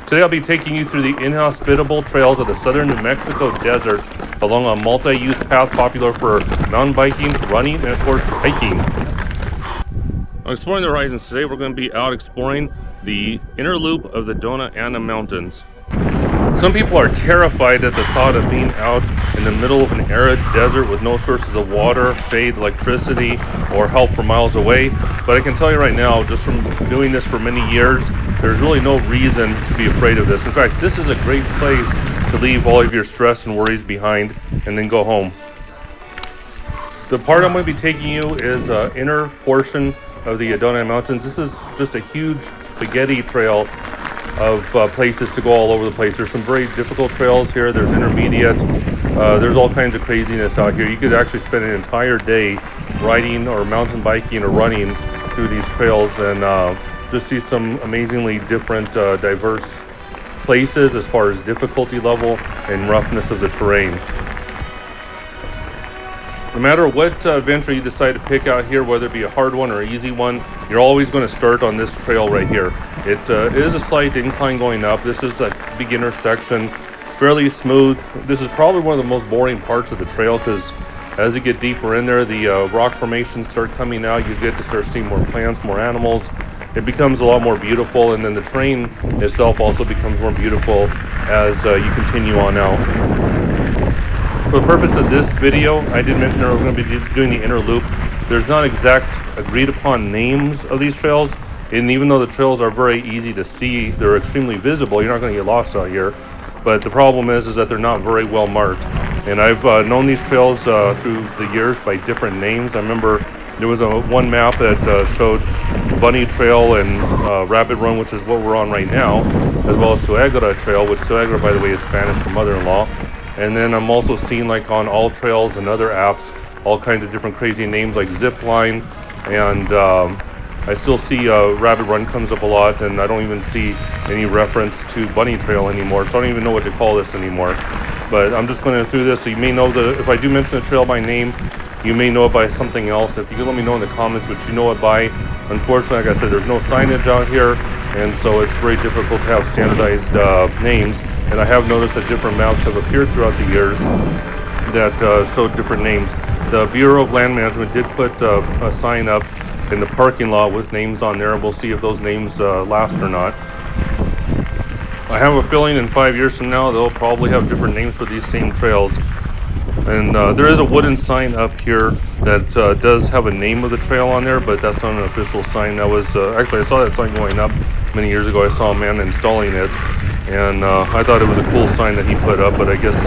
Today I'll be taking you through the inhospitable trails of the southern New Mexico desert along a multi-use path popular for mountain biking, running, and of course hiking. On Exploring the Horizons, today we're going to be out exploring the inner loop of the Doña Ana Mountains. Some people are terrified at the thought of being out in the middle of an arid desert with no sources of water, shade, electricity, or help for miles away. But I can tell you right now, just from doing this for many years, there's really no reason to be afraid of this. In fact, this is a great place to leave all of your stress and worries behind and then go home. The part I'm going to be taking you is inner portion of the Doña Ana Mountains. This is just a huge spaghetti trail of places to go all over the place. There's some very difficult trails here. There's intermediate. There's all kinds of craziness out here. You could actually spend an entire day riding or mountain biking or running through these trails and just see some amazingly different, diverse places as far as difficulty level and roughness of the terrain. No matter what adventure you decide to pick out here, whether it be a hard one or an easy one, you're always going to start on this trail right here. It is a slight incline going up. This is a beginner section, fairly smooth. This is probably one of the most boring parts of the trail because as you get deeper in there, the rock formations start coming out. You get to start seeing more plants, more animals. It becomes a lot more beautiful, and then the terrain itself also becomes more beautiful as you continue on out. For the purpose of this video, I did mention we're going to be doing the inner loop. There's not exact agreed upon names of these trails, and even though the trails are very easy to see, they're extremely visible. You're not going to get lost out here. But the problem is that they're not very well marked. And I've known these trails through the years by different names. I remember there was one map that showed Bunny Trail and Rabbit Run, which is what we're on right now, as well as Suegra Trail, which Suegra, by the way, is Spanish for mother-in-law. And then I'm also seeing, like on All Trails and other apps, all kinds of different crazy names like Zipline, and I still see Rabbit Run comes up a lot, and I don't even see any reference to Bunny Trail anymore, so I don't even know what to call this anymore. But I'm just going through this, so you may know if I do mention the trail by name, you may know it by something else. If you could let me know in the comments what you know it by. Unfortunately, like I said, there's no signage out here, and so it's very difficult to have standardized names. And I have noticed that different maps have appeared throughout the years that showed different names. The Bureau of Land Management did put a sign up in the parking lot with names on there, and we'll see if those names last or not. I have a feeling in 5 years from now they'll probably have different names for these same trails. And there is a wooden sign up here that does have a name of the trail on there, but that's not an official sign. That was actually, I saw that sign going up many years ago. I saw a man installing it, and I thought it was a cool sign that he put up, but I guess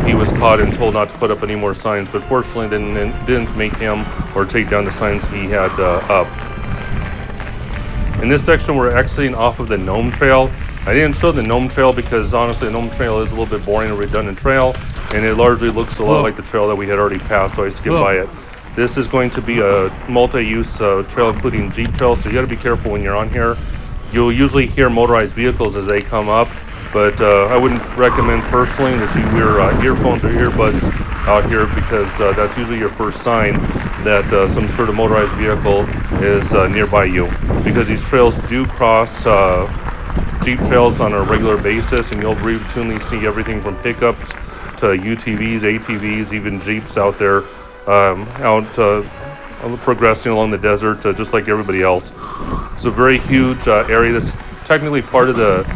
he was caught and told not to put up any more signs, but fortunately didn't make him or take down the signs he had up. In this section, we're exiting off of the Gnome Trail. I didn't show the Gnome Trail because honestly the Gnome Trail is a little bit boring and redundant trail, and it largely looks a lot like the trail that we had already passed, so I skipped by it. This is going to be a multi-use trail including Jeep trail, so you got to be careful when you're on here. You'll usually hear motorized vehicles as they come up, but I wouldn't recommend personally that you wear earphones or earbuds out here because that's usually your first sign that some sort of motorized vehicle is nearby you, because these trails do cross Jeep trails on a regular basis, and you'll routinely see everything from pickups to UTVs, ATVs, even Jeeps out there progressing along the desert just like everybody else. It's a very huge area. This is technically part of the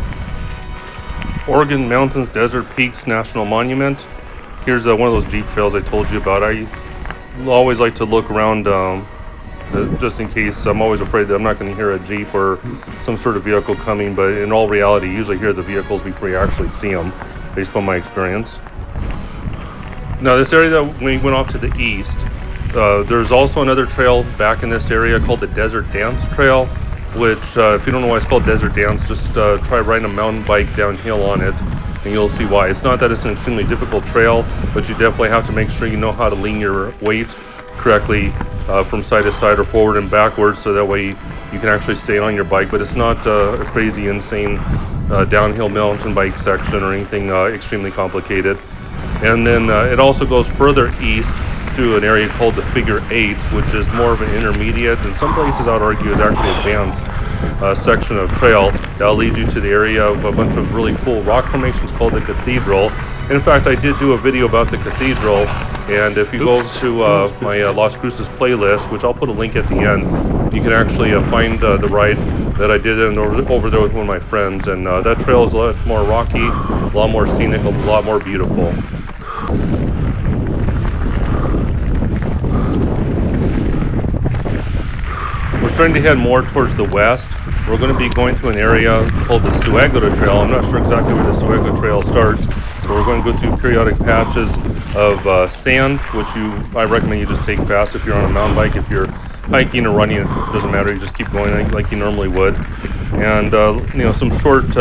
Oregon Mountains Desert Peaks National Monument. Here's one of those Jeep trails I told you about. I always like to look around just in case. I'm always afraid that I'm not going to hear a Jeep or some sort of vehicle coming, but in all reality, you usually hear the vehicles before you actually see them, based on my experience. Now, this area that we went off to the east, there's also another trail back in this area called the Desert Dance Trail, which, if you don't know why it's called Desert Dance, just try riding a mountain bike downhill on it, and you'll see why. It's not that it's an extremely difficult trail, but you definitely have to make sure you know how to lean your weight correctly from side to side or forward and backwards, so that way you can actually stay on your bike. But it's not a crazy, insane downhill mountain bike section or anything extremely complicated. And then it also goes further east through an area called the Figure 8, which is more of an intermediate, and some places I would argue is actually advanced section of trail that'll lead you to the area of a bunch of really cool rock formations called the Cathedral. In fact, I did do a video about the Cathedral, and if you go to my Las Cruces playlist, which I'll put a link at the end, you can actually find the ride that I did over there with one of my friends, and that trail is a lot more rocky, a lot more scenic, a lot more beautiful. We're starting to head more towards the west. We're going to be going through an area called the Suagota Trail. I'm not sure exactly where the Suagota Trail starts, but we're going to go through periodic patches of sand, which I recommend you just take fast if you're on a mountain bike. If you're hiking or running, it doesn't matter. You just keep going like you normally would. And some short,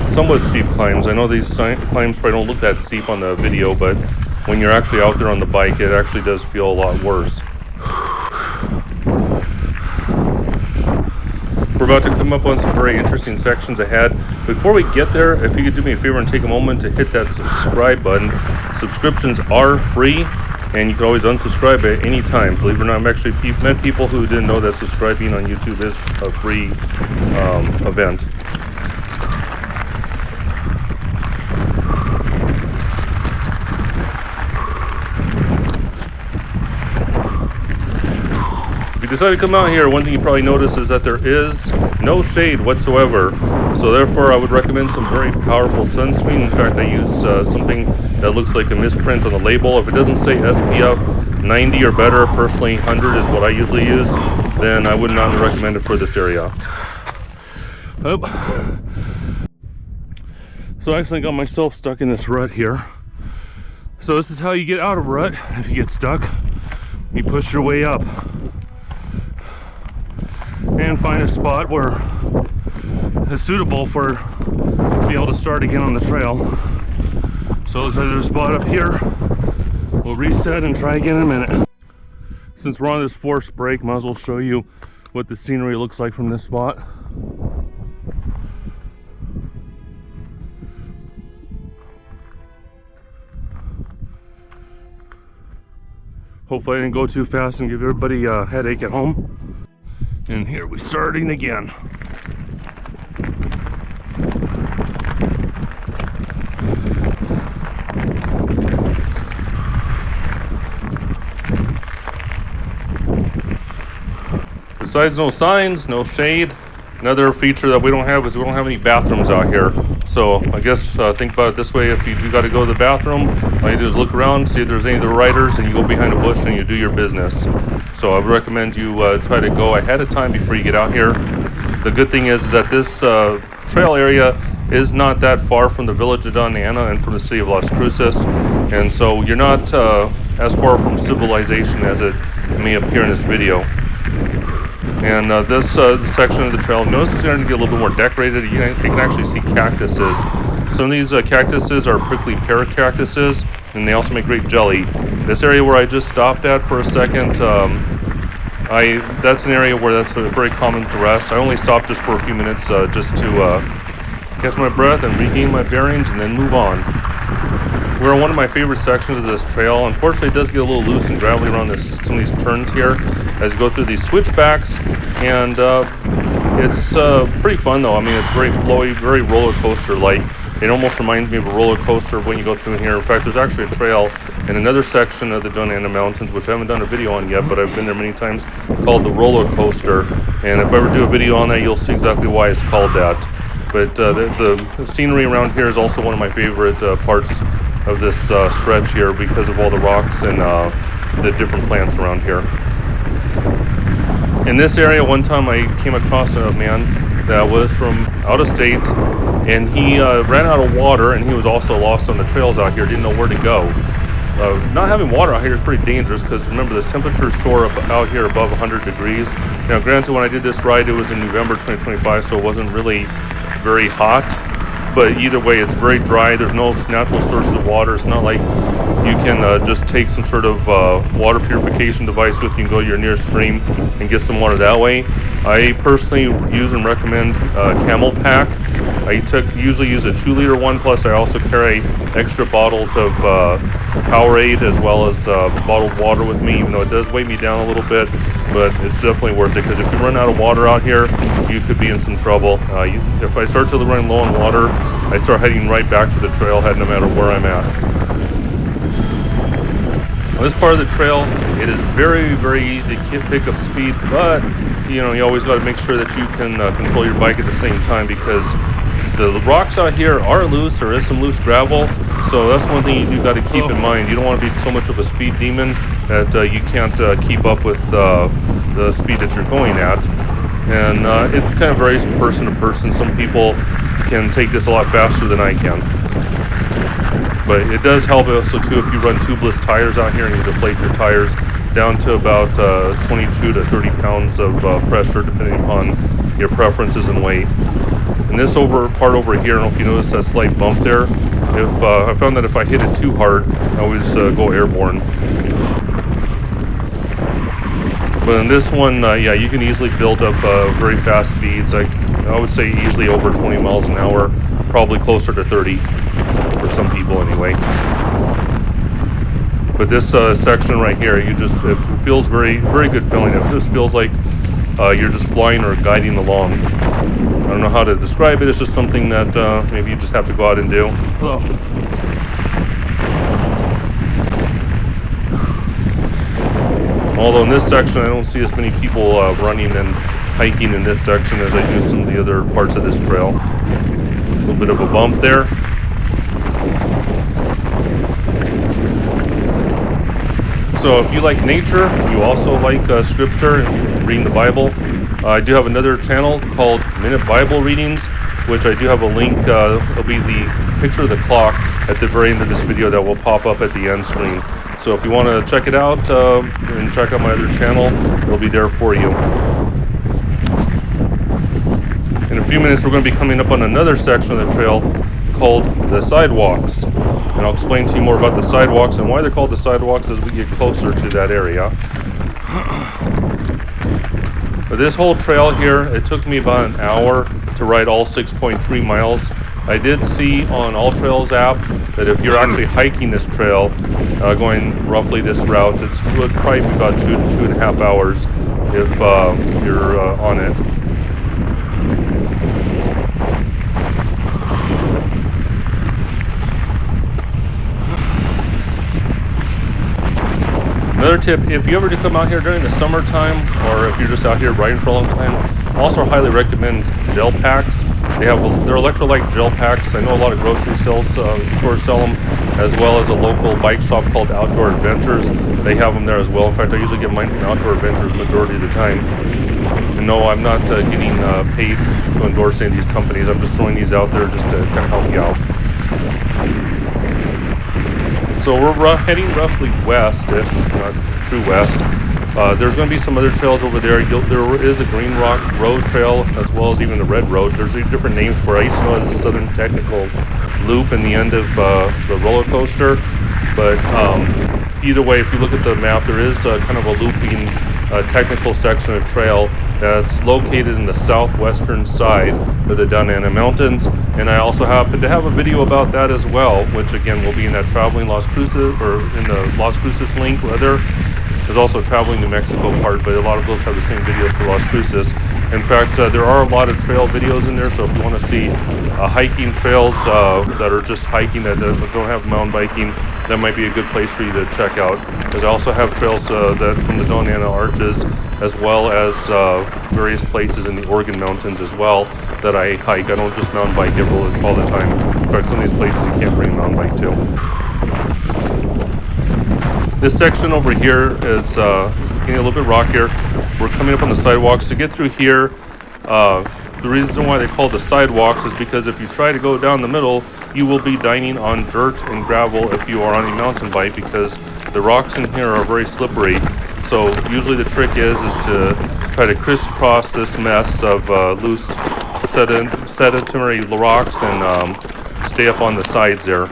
somewhat steep climbs. I know these climbs probably don't look that steep on the video, but when you're actually out there on the bike, it actually does feel a lot worse. We're about to come up on some very interesting sections ahead. Before we get there, if you could do me a favor and take a moment to hit that subscribe button. Subscriptions are free, and you can always unsubscribe at any time. Believe it or not, I've actually met people who didn't know that subscribing on YouTube is a free event. If you decide to come out here, one thing you probably notice is that there is no shade whatsoever. So therefore, I would recommend some very powerful sunscreen. In fact, I use something that looks like a misprint on the label. If it doesn't say SPF 90 or better, personally 100 is what I usually use, then I would not recommend it for this area. Oh. So I actually got myself stuck in this rut here. So this is how you get out of a rut. If you get stuck, you push your way up and find a spot where it's suitable for being able to start again on the trail. So it looks like there's a spot up here. We'll reset and try again in a minute. Since we're on this forced break, might as well show you what the scenery looks like from this spot. Hopefully I didn't go too fast and give everybody a headache at home. And here we're starting again. Besides no signs, no shade, another feature that we don't have is we don't have any bathrooms out here. So I guess think about it this way: if you do got to go to the bathroom, all you do is look around, see if there's any of the riders, and you go behind a bush and you do your business. So I would recommend you try to go ahead of time before you get out here. The good thing is that this trail area is not that far from the village of Doña Ana and from the city of Las Cruces, and so you're not as far from civilization as it may appear in this video. And this section of the trail, notice it's going to get a little bit more decorated. You can actually see cactuses. Some of these cactuses are prickly pear cactuses, and they also make great jelly. This area where I just stopped at for a second, that's an area where that's very common to rest. I only stopped just for a few minutes just to catch my breath and regain my bearings and then move on. We're on one of my favorite sections of this trail. Unfortunately, it does get a little loose and gravelly around some of these turns here as you go through these switchbacks, and it's pretty fun though. I mean, it's very flowy, very roller coaster like. It almost reminds me of a roller coaster when you go through here. In fact, there's actually a trail in another section of the Doña Ana Mountains, which I haven't done a video on yet, but I've been there many times, called the roller coaster. And if I ever do a video on that, you'll see exactly why it's called that. But the scenery around here is also one of my favorite parts of this stretch here because of all the rocks and the different plants around here. In this area, one time I came across a man that was from out of state, and he ran out of water, and he was also lost on the trails out here, didn't know where to go. Not having water out here is pretty dangerous because remember, the temperatures soar up out here above 100 degrees. Now granted, when I did this ride, it was in November 2025, so it wasn't really very hot, but either way, it's very dry. There's no natural sources of water. It's not like you can just take some sort of water purification device with you and go to your nearest stream and get some water that way. I personally use and recommend Camel Pack. I usually use a 2-liter one, plus I also carry extra bottles of Powerade as well as bottled water with me, even though it does weigh me down a little bit, but it's definitely worth it, because if you run out of water out here, you could be in some trouble. If I start to run low on water, I start heading right back to the trailhead no matter where I'm at. On this part of the trail, it is very, very easy to pick up speed, but you always got to make sure that you can control your bike at the same time, because the rocks out here are loose. There is some loose gravel, so that's one thing you got to keep in mind. You don't want to be so much of a speed demon that you can't keep up with the speed that you're going at. And it kind of varies from person to person. Some people can take this a lot faster than I can. But it does help also too if you run tubeless tires out here and you deflate your tires down to about 22 to 30 pounds of pressure, depending upon your preferences and weight. And this part over here, I don't know if you notice that slight bump there. If I found that if I hit it too hard, I always go airborne. But in this one, yeah, you can easily build up very fast speeds. I would say easily over 20 miles an hour, probably closer to 30 for some people anyway. But this section right here, it feels very, very good feeling. It just feels like you're just flying or guiding along. I don't know how to describe it. It's just something that maybe you just have to go out and do. Hello. Although in this section, I don't see as many people running and hiking in this section as I do some of the other parts of this trail. A little bit of a bump there. So if you like nature, you also like scripture and reading the Bible, I do have another channel called Minute Bible Readings, which I do have a link. It'll be the picture of the clock at the very end of this video that will pop up at the end screen. So if you want to check it out and check out my other channel, it'll be there for you. In a few minutes, we're going to be coming up on another section of the trail called the Sidewalks. And I'll explain to you more about the sidewalks and why they're called the sidewalks as we get closer to that area. But this whole trail here, it took me about an hour to ride all 6.3 miles. I did see on All Trails app that if you're actually hiking this trail, going roughly this route, it would probably be about 2 to 2.5 hours if you're on it. Another tip, if you ever do come out here during the summertime, or if you're just out here riding for a long time, I also highly recommend gel packs. They're electrolyte gel packs. I know a lot of grocery stores sell them, as well as a local bike shop called Outdoor Adventures. They have them there as well. In fact, I usually get mine from Outdoor Adventures majority of the time. And no, I'm not getting paid to endorse any of these companies. I'm just throwing these out there just to kind of help you out. So we're heading roughly west-ish, not true west. There's going to be some other trails over there. There is a Green Rock Road Trail, as well as even the Red Road. There's different names for it. I used to know it as the Southern Technical Loop in the end of the roller coaster. But either way, if you look at the map, there is kind of a looping technical section of trail that's located in the southwestern side of the Doña Ana Mountains. And I also happen to have a video about that as well, which again will be in that Traveling Las Cruces, or in the Las Cruces link rather. There's also Traveling New Mexico part, but a lot of those have the same videos for Las Cruces. In fact, there are a lot of trail videos in there, so if you want to see hiking trails that are just hiking, that don't have mountain biking, that might be a good place for you to check out. Because I also have trails that from the Doña Ana Arches, as well as various places in the Oregon mountains as well that I hike. I don't just mountain bike all the time. In fact, some of these places you can't bring a mountain bike to. This section over here is getting a little bit rockier. We're coming up on the sidewalks. To get through here, the reason why they call the sidewalks is because if you try to go down the middle, you will be dining on dirt and gravel if you are on a mountain bike, because the rocks in here are very slippery. So usually the trick is to try to crisscross this mess of loose sedentary rocks and stay up on the sides there.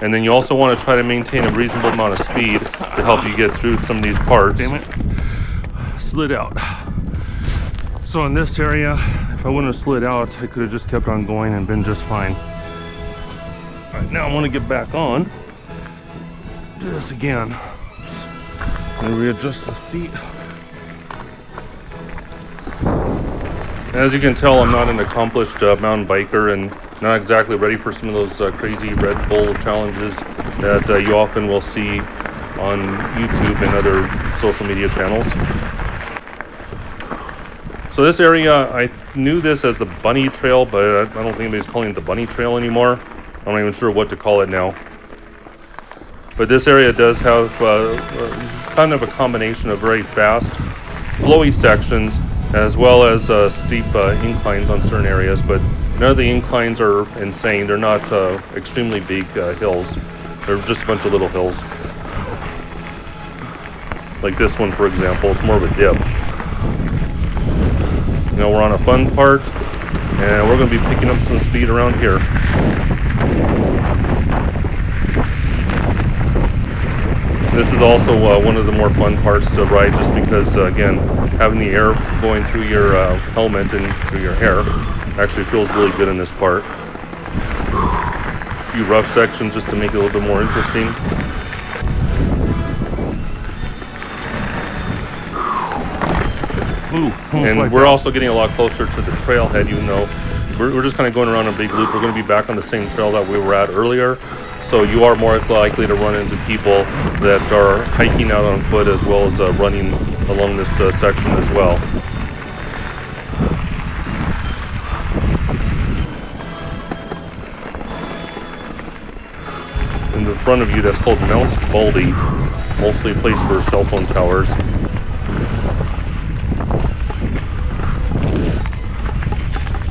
And then you also want to try to maintain a reasonable amount of speed to help you get through some of these parts. Damn it. Slid out. So in this area, if I wouldn't have slid out, I could have just kept on going and been just fine. All right, now I want to get back on. Do this again. And readjust the seat. As you can tell, I'm not an accomplished mountain biker and not exactly ready for some of those crazy Red Bull challenges that you often will see on YouTube and other social media channels. So this area, I knew this as the Bunny Trail, but I don't think anybody's calling it the Bunny Trail anymore. I'm not even sure what to call it now. But this area does have kind of a combination of very fast, flowy sections, as well as steep inclines on certain areas, but none of the inclines are insane. They're not extremely big hills. They're just a bunch of little hills. Like this one, for example, it's more of a dip. Now we're on a fun part, and we're going to be picking up some speed around here. This is also one of the more fun parts to ride, just because, again, having the air going through your helmet and through your hair actually feels really good in this part. A few rough sections just to make it a little bit more interesting. Ooh, and we're also getting a lot closer to the trailhead, even though we're just kind of going around a big loop. We're going to be back on the same trail that we were at earlier, so you are more likely to run into people that are hiking out on foot as well as running along this section as well. In the front of you, that's called Mount Baldy, mostly a place for cell phone towers.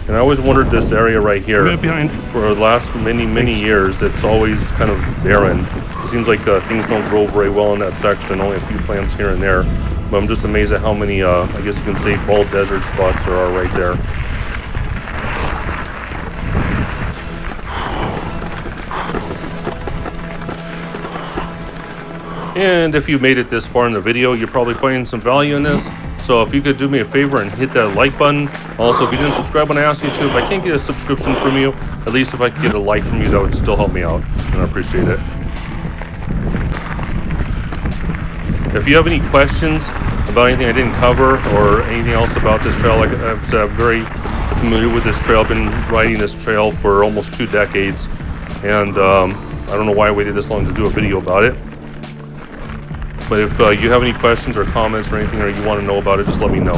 And I always wondered this area right here, for the last many years, it's always kind of barren. It seems like things don't grow very well in that section, only a few plants here and there. But I'm just amazed at how many, I guess you can say, bald desert spots there are right there. And if you made it this far in the video, you're probably finding some value in this. So if you could do me a favor and hit that like button. Also, if you didn't subscribe when I asked you to, if I can't get a subscription from you, at least if I could get a like from you, that would still help me out, and I appreciate it. If you have any questions about anything I didn't cover or anything else about this trail, like I said, I'm very familiar with this trail. I've been riding this trail for almost 2 decades, and I don't know why I waited this long to do a video about it. But if you have any questions or comments or anything, or you want to know about it, just let me know.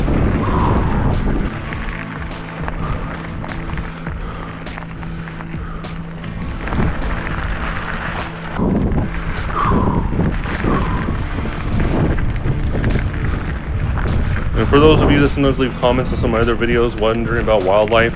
And for those of you that sometimes leave comments on some of my other videos wondering about wildlife,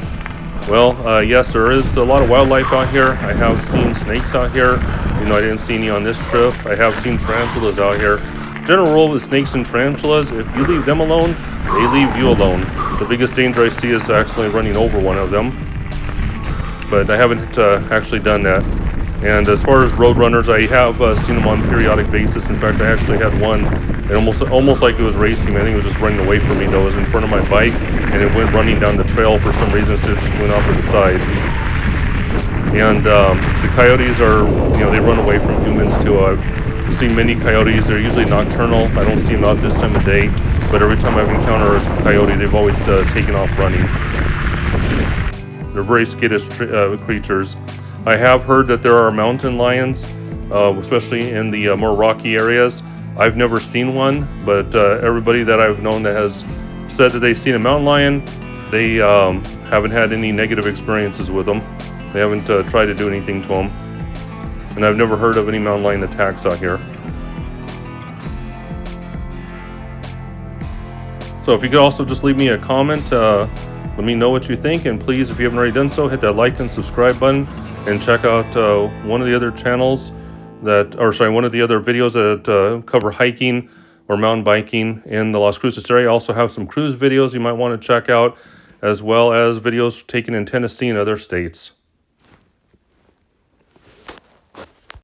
well, yes, there is a lot of wildlife out here. I have seen snakes out here. You know, I didn't see any on this trip. I have seen tarantulas out here. General rule with snakes and tarantulas, if you leave them alone, they leave you alone. The biggest danger I see is actually running over one of them. But I haven't actually done that. And as far as road runners, I have seen them on a periodic basis. In fact, I actually had one, and almost like it was racing. I think it was just running away from me, though. It was in front of my bike, and it went running down the trail for some reason, so it just went off to the side. And the coyotes are, you know, they run away from humans too. I've seen many coyotes. They're usually nocturnal. I don't see them out this time of day, but every time I've encountered a coyote, they've always taken off running. They're very skittish creatures. I have heard that there are mountain lions, especially in the more rocky areas. I've never seen one, but everybody that I've known that has said that they've seen a mountain lion, they haven't had any negative experiences with them. They haven't tried to do anything to them. And I've never heard of any mountain lion attacks out here. So if you could also just leave me a comment, let me know what you think. And please, if you haven't already done so, hit that like and subscribe button. And check out one of the other channels one of the other videos that cover hiking or mountain biking in the Las Cruces area. I also have some cruise videos you might want to check out, as well as videos taken in Tennessee and other states.